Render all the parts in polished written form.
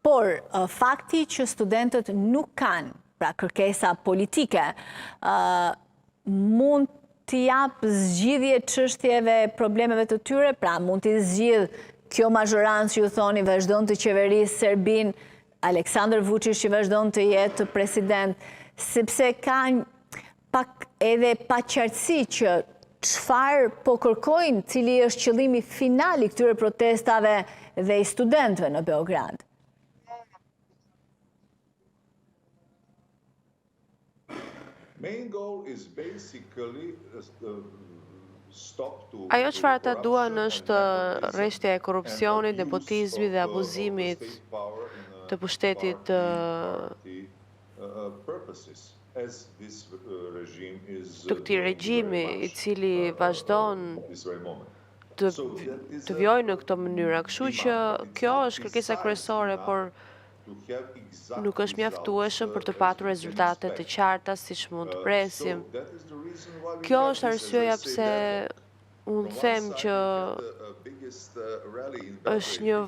por fakti që studentët nuk kanë, pra kërkesa politike, mund t'i japë zgjidhje çështjeve, problemeve të tyre, pra mund t'i zgjidh kjo mazhorancë që ju thoni vazhdon të qeverisë Serbin, Aleksandar Vučić që vazhdon të jetë president, sepse ka pak edhe paqartësi që çfarë po kërkojnë, cili është qëllimi final i këtyre protestave dhe i studentëve në Beograd. Ajo çfarë ata duan është rreshtja e korrupsionit, nepotizmit dhe abuzimit të pushtetit të këtij regjimi, i cili vazhdon të vjojë në këto mënyra. Kështu që kjo është kërkesa kryesore, por nuk është mjaftueshëm për të patur rezultate të qarta siç mund të presim. Kjo është arsyeja pse unë them që është një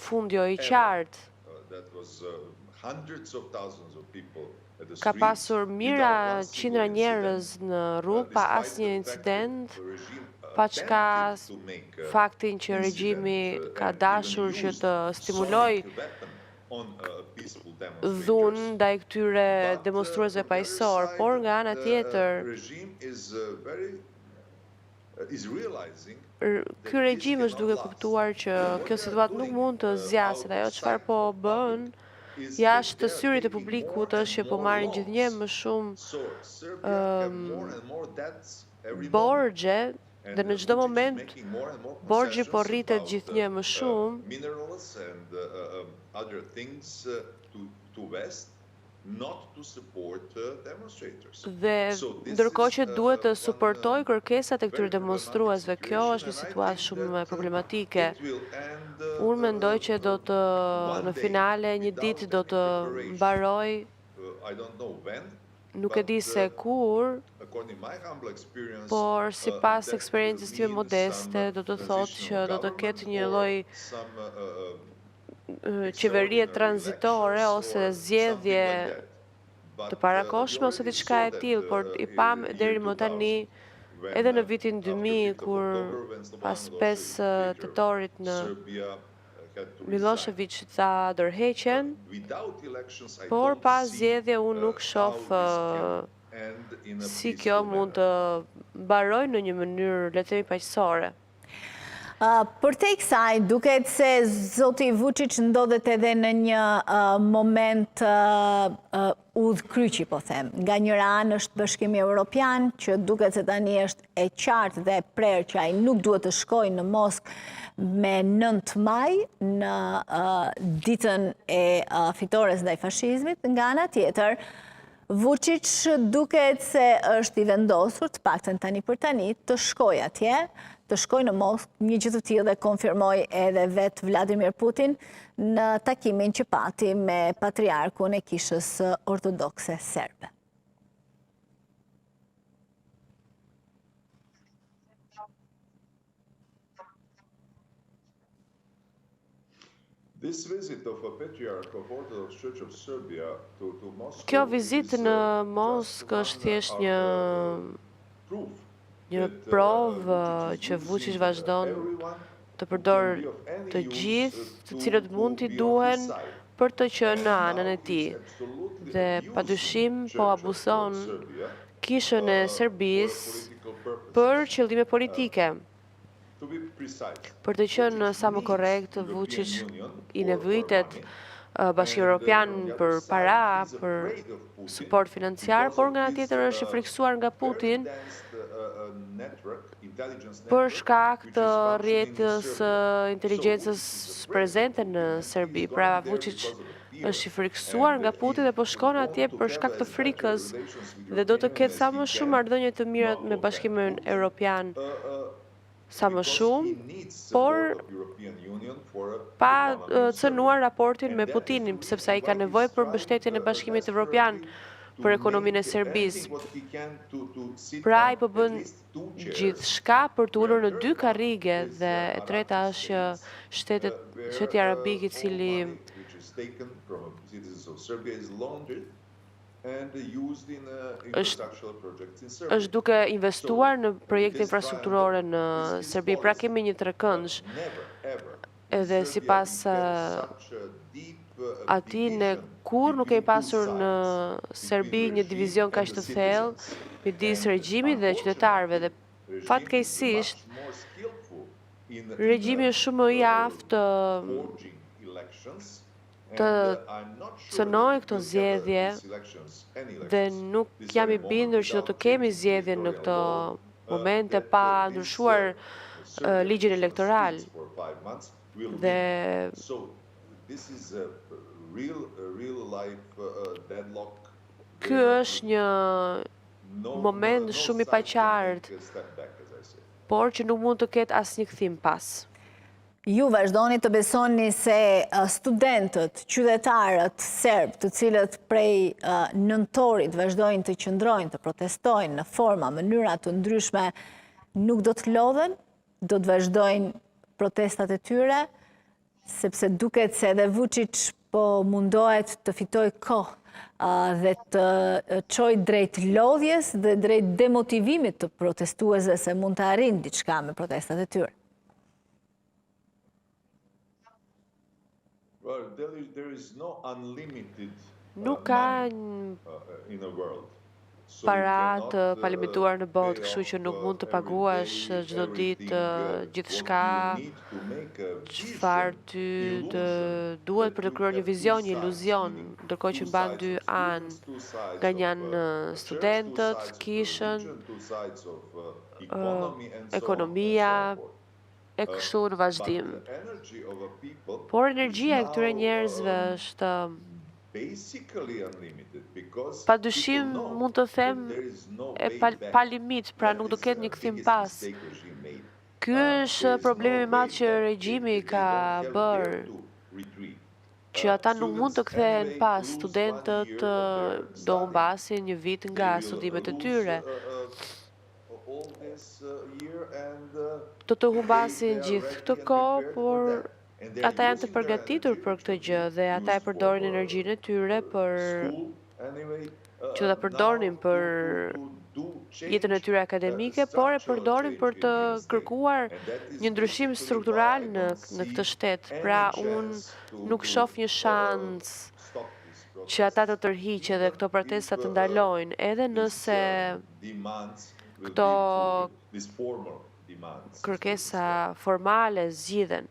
fund jo i qartë. Ka pasur mijëra qindra njerëz në rrugë pa asnjë incident, pa çka faktin që regjimi ka dashur që të stimuloj dhunë ndaj këtyre demonstruesve paqësor, por nga ana tjetër ky regjim është duke kuptuar që kjo situatë nuk mund të zgjaset. Ajo çfarë po bën jashtë të syrit të publikut është që po marrin gjithnjë më shumë borxhe dhe në çdo moment borxhi po rritet gjithnjë më shumë. Dhe ndërkohë që duhet të suportoj kërkesat e këtyre demonstruesve, kjo është një situatë shumë problematike. Unë mendoj që në finale një ditë do të mbaroj, nuk e di se kur, por sipas eksperiencës time modeste, do të thotë që do të ketë një lloj qeverie tranzitore ose zgjedhje të parakohshme ose diçka e tillë, por i pam deri më tani edhe në vitin 2000 kur pas 5 tetorit në Milošević tha dorëheqjen, por pas zgjedhje unë nuk shoh si kjo mund të mbarojë në një mënyrë le të themi paqësore. Për te kësaj, duket se zoti Vučić ndodhet edhe në një moment udhkryqi, po them. Nga njëra anë është Bashkimi Evropian, që duket se tani është e qartë dhe prerë që ai nuk duhet të shkojë në Moskë me 9 maj në ditën e fitores ndaj fashizmit. Nga ana tjetër, Vučić duket se është i vendosur, të paktën tani për tani, të shkojë atje, të shkojë në Moskë, një gjë të tillë dhe konfirmoi edhe vetë Vladimir Putin në takimin që pati me patriarkun e Kishës Ortodokse Serbe. Kjo vizitë në Moskë është thjesht një provë që Vučić vazhdon të përdor të gjithë të cilët mund t'i duhen për të qenë në anën e tij. Dhe padyshim po abuson kishën e Serbisë për qëllime politike. Për të qenë sa më korrekt, Vučić i nevojitet Bashkimi Evropian për para, për suport financiar, por nga ana tjetër është i friksuar nga Putin për shkak të rrjetës inteligjencës prezente në Serbi. Pra Vučić është i friksuar nga Putin dhe po shkon atje për shkak të frikës dhe do të ketë sa më shumë marrëdhënie të mira me Bashkimin Evropian sa më shumë, por pa cënuar raportin me Putinin, sepse ai ka nevojë për mbështetjen e Bashkimit Evropian për ekonominë e Serbisë. Pra ai po bën gjithçka për të ulur në dy karrige dhe e treta është që shteti arabik i cili është duke investuar në projekte infrastrukturore në Serbi. Pra kemi një trekëndsh. Edhe sipas atij ne kur nuk kemi pasur në Serbi një divizion kaq të thellë midis regjimit dhe qytetarëve dhe fatkeqësisht regjimi është shumë më i aftë të cënojë këto zgjedhje dhe nuk jam i bindur që do të kemi zgjedhje në këto momente pa ndryshuar ligjin elektoral. Dhe ky është një moment shumë i paqartë, por që nuk mund të ketë asnjë kthim pas. Ju vazhdoni të besoni se studentët, qytetarët serb, të cilët prej nëntorit vazhdojnë të qëndrojnë, të protestojnë në forma, mënyra të ndryshme, nuk do të lodhen, do të vazhdojnë protestat e tyre, sepse duket se edhe Vučić po mundohet të fitoj kohë dhe të çoj drejt lodhjes dhe drejt demotivimit të protestuesve se mund të arrijnë diçka me protestat e tyre. Nuk ka para të palimituar në botë, kështu që nuk mund të paguash çdo ditë gjithçka çfarë ty të duhet për të krijuar një vizion, një iluzion, ndërkohë që mban dy anë. Nga një anë studentët, kishën, ekonomia, e kështu në vazhdim. Por energjia e këtyre njerëzve është padyshim mund të them pa limit, pra nuk do ketë një kthim pas. Ky është problemi i madh që regjimi ka bërë, që ata nuk mund të kthehen pas. Studentët do humbasin një vit nga studimet e tyre. Do të humbasin gjithë këtë kohë, por ata janë të përgatitur për këtë gjë dhe ata e përdorin energjinë e tyre që ta përdorin për jetën e tyre akademike, por e përdorin për të kërkuar një ndryshim struktural në këtë shtet. Pra, unë nuk shoh një shans që ata të tërhiqen dhe këto protesta të ndalojnë, edhe nëse këto kërkesa formale zgjidhen.